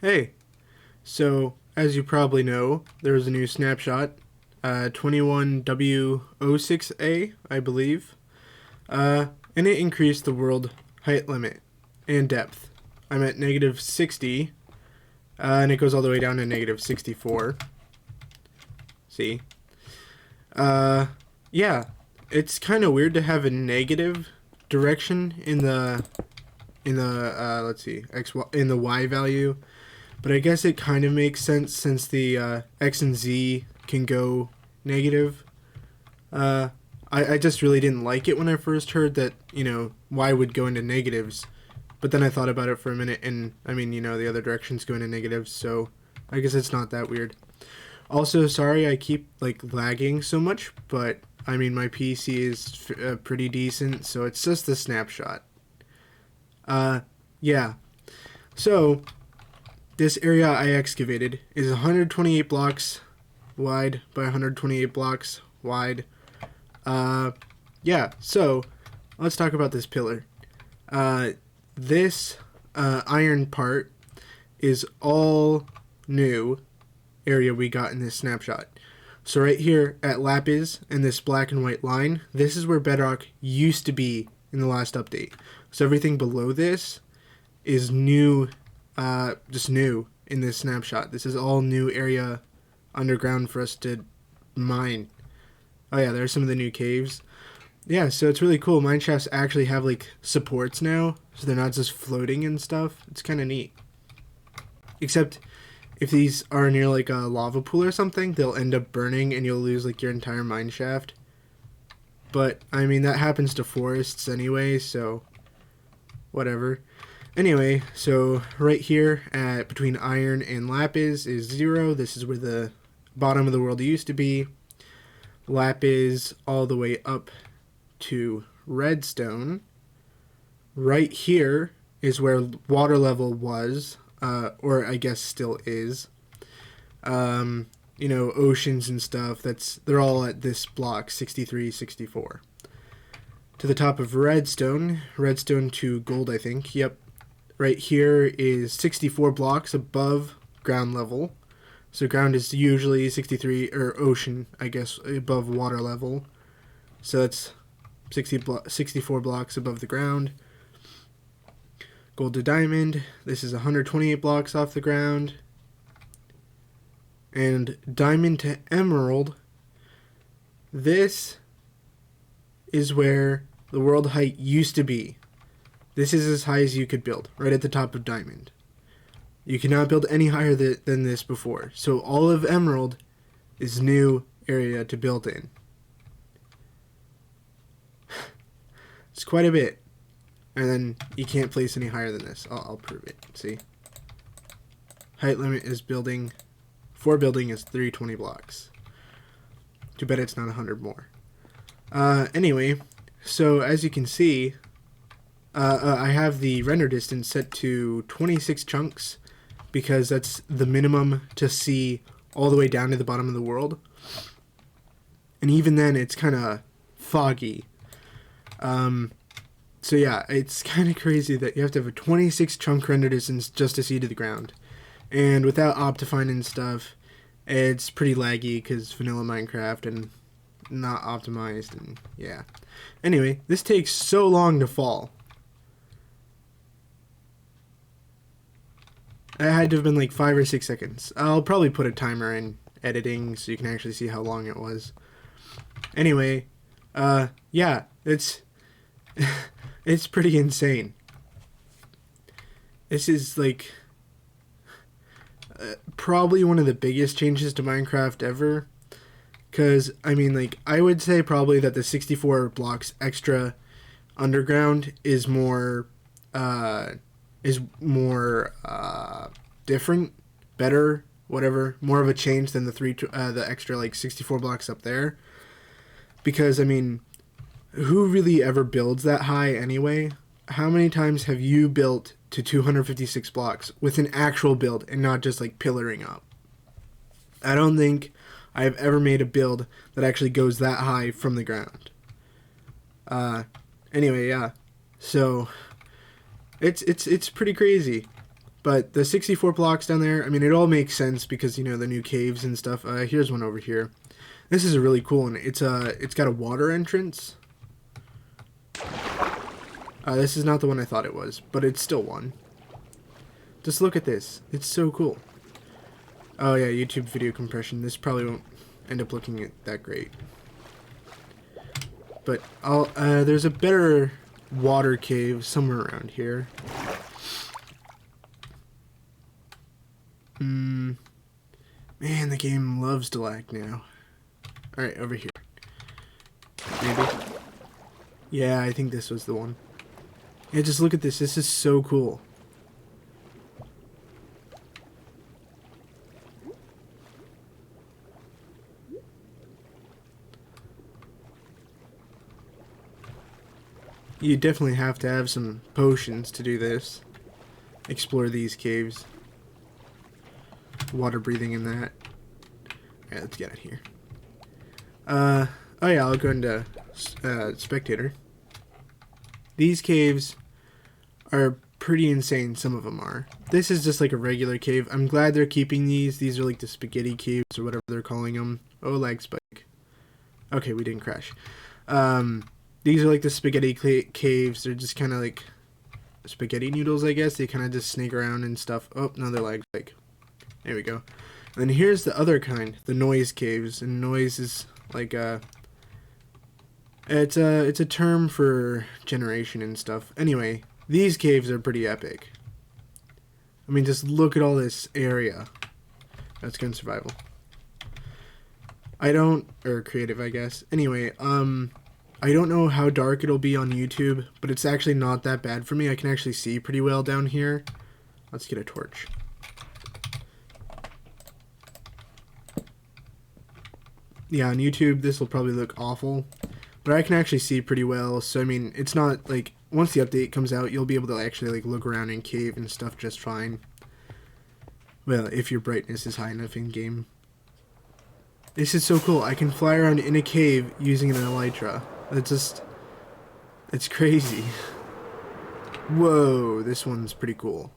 Hey, so as you probably know, there's a new snapshot, 21W06A, I believe, and it increased the world height limit and depth. I'm at negative 60, and it goes all the way down to negative 64. See? Uh, yeah, it's kind of weird to have a negative direction in the let's see, in the y value. But I guess it kind of makes sense since the X and Z can go negative. I just really didn't like it when I first heard that, Y would go into negatives. But then I thought about it for a minute, and I mean, the other directions go into negatives, so I guess it's not that weird. Also, sorry I keep, lagging so much, but I mean, my PC is pretty decent, so it's just a snapshot. Yeah. So, this area I excavated is 128 blocks wide by 128 blocks wide. Yeah, so let's talk about this pillar. This iron part is all new area we got in this snapshot. So right here at Lapis and this black and white line, this is where bedrock used to be in the last update. So everything below this is new, just new in this snapshot. This is all new area underground for us to mine. Oh yeah, there's some of the new caves. Yeah, so it's really cool. Mine shafts actually have supports now, so they're not just floating and stuff. It's kind of neat. Except if these are near a lava pool or something, they'll end up burning and you'll lose your entire mine shaft. But I mean, that happens to forests anyway, so whatever. Anyway, so right here at between iron and lapis is 0. This is where the bottom of the world used to be. Lapis all the way up to redstone. Right here is where water level was, or I guess still is. Oceans and stuff, they're all at this block, 63, 64. To the top of redstone to gold, I think, yep. Right here is 64 blocks above ground level. So ground is usually 63, or ocean, I guess, above water level. So that's 64 blocks above the ground. Gold to diamond, this is 128 blocks off the ground. And diamond to emerald, this is where the world height used to be. This is as high as you could build, right at the top of diamond. You cannot build any higher than this before. So all of emerald is new area to build in. It's quite a bit. And then you can't place any higher than this. I'll prove it. See? Height limit is building. For building is 320 blocks. Too bad it's not 100 more. Anyway, so as you can see, I have the render distance set to 26 chunks because that's the minimum to see all the way down to the bottom of the world. And even then, it's kind of foggy. So yeah, it's kind of crazy that you have to have a 26 chunk render distance just to see to the ground. And without Optifine and stuff, it's pretty laggy because vanilla Minecraft and not optimized, and yeah. Anyway, this takes so long to fall. It had to have been 5 or 6 seconds. I'll probably put a timer in editing so you can actually see how long it was. Anyway, yeah, it's it's pretty insane. This is probably one of the biggest changes to Minecraft ever. Because, I mean, I would say probably that the 64 blocks extra underground is more different, better, whatever, more of a change than the extra 64 blocks up there. Because, I mean, who really ever builds that high anyway? How many times have you built to 256 blocks with an actual build and not just pillaring up? I don't think I've ever made a build that actually goes that high from the ground. Anyway, yeah. So it's pretty crazy. But the 64 blocks down there, I mean, it all makes sense because, you know, the new caves and stuff. Here's one over here. This is a really cool one. It's got a water entrance. This is not the one I thought it was, but it's still one. Just look at this. It's so cool. Oh yeah, YouTube video compression. This probably won't end up looking that great. But there's a better water cave somewhere around here. Man, the game loves to lag now. Alright, over here. Maybe. Yeah, I think this was the one. Yeah, just look at this. This is so cool. You definitely have to have some potions to do this. Explore these caves. Water breathing in that. Alright, let's get out of here. Oh yeah, I'll go into spectator. These caves are pretty insane, some of them are. This is just like a regular cave. I'm glad they're keeping these. These are like the spaghetti caves or whatever they're calling them. Oh, lag spike. Okay, we didn't crash. These are like the spaghetti caves. They're just kind of like spaghetti noodles, I guess. They kind of just snake around and stuff. Oh, another lag spike. There we go. And then here's the other kind, the noise caves. And noise is like it's a term for generation and stuff. Anyway, these caves are pretty epic. I mean, just look at all this area. That's good in survival. Or creative, I guess. Anyway, I don't know how dark it'll be on YouTube, but it's actually not that bad for me. I can actually see pretty well down here. Let's get a torch. Yeah, on YouTube, this will probably look awful, but I can actually see pretty well. So, I mean, it's not like, once the update comes out, you'll be able to actually like look around in cave and stuff just fine. Well, if your brightness is high enough in game. This is so cool. I can fly around in a cave using an elytra. It's crazy. Whoa, this one's pretty cool.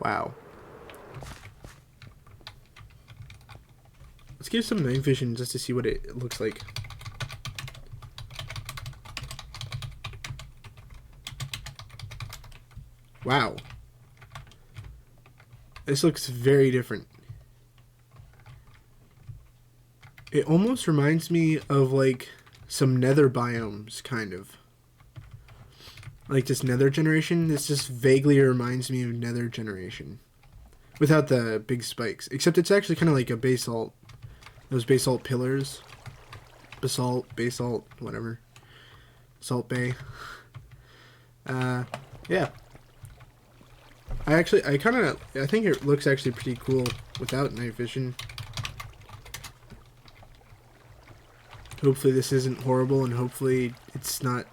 Wow. Let's get some night vision just to see what it looks like. Wow. This looks very different. It almost reminds me of like some nether biomes, kind of. Like this nether generation, this just vaguely reminds me of nether generation. Without the big spikes. Except it's actually kind of like a basalt. Those basalt pillars. Basalt, whatever. Salt Bay. Yeah. I think it looks actually pretty cool without night vision. Hopefully this isn't horrible, and hopefully it's not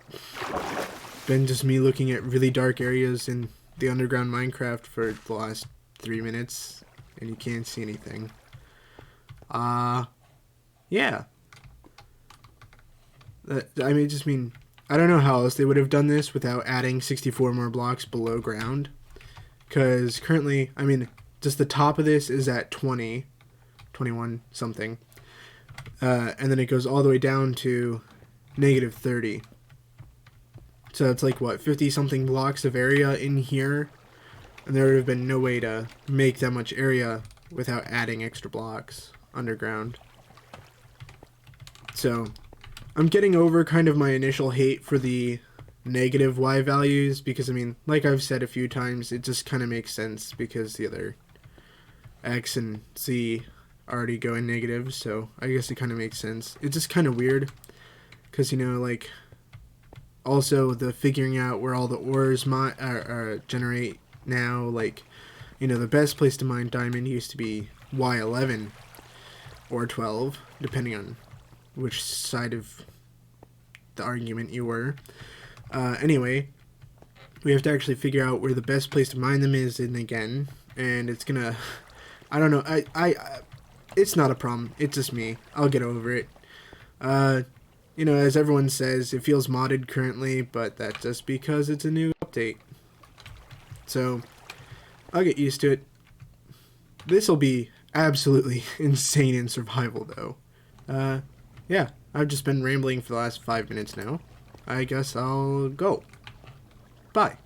been just me looking at really dark areas in the underground Minecraft for the last 3 minutes, and you can't see anything. Yeah. I don't know how else they would have done this without adding 64 more blocks below ground. Because currently, I mean, just the top of this is at 20, 21 something. And then it goes all the way down to negative 30. So it's like, what, 50 something blocks of area in here? And there would have been no way to make that much area without adding extra blocks underground. So I'm getting over kind of my initial hate for the negative Y values, because I mean, like I've said a few times, it just kind of makes sense because the other X and Z already go in negative, so I guess it kind of makes sense. It's just kind of weird because, you know, like, also the figuring out where all the ores generate now, like, you know, the best place to mine diamond used to be Y11 or 12, depending on which side of the argument you were. Anyway, we have to actually figure out where the best place to mine them is, and again, and it's gonna, I don't know, it's not a problem, it's just me, I'll get over it. You know, as everyone says, it feels modded currently, but that's just because it's a new update. So I'll get used to it. This will be absolutely insane in survival, though. Yeah, I've just been rambling for the last 5 minutes now. I guess I'll go. Bye.